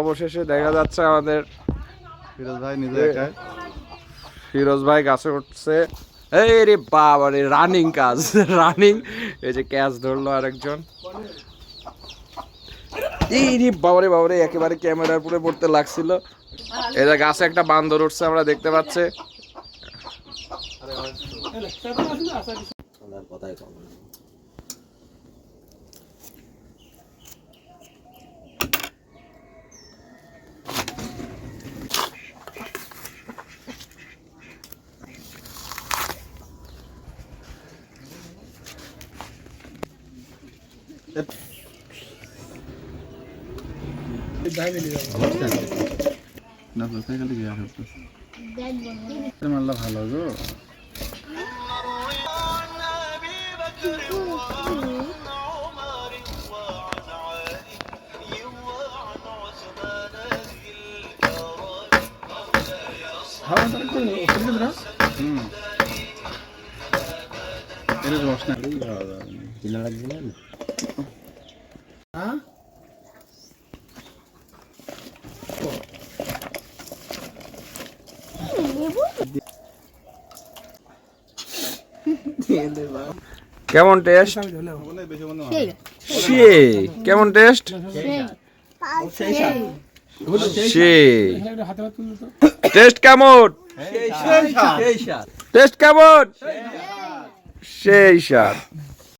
অবশেষে দেখা যাচ্ছে আমাদের ফিরোজ ভাই গাছে উঠছে। এই রে বাবা রে, রানিং কাজ, রানিং। এই যে ক্যাচ ধরলো আরেকজন। এই রে বাবারে বাবারে, একেবারে ক্যামেরার উপরে পড়তে লাগছিল। এই যে গাছে একটা বান্দর উঠছে আমরা দেখতে পাচ্ছি। ভালো গো। কেমন টেস্ট? সেই কেমন টেস্ট? সেই টেস্ট কেমন? টেস্ট কেমন? সেই স্বাদ।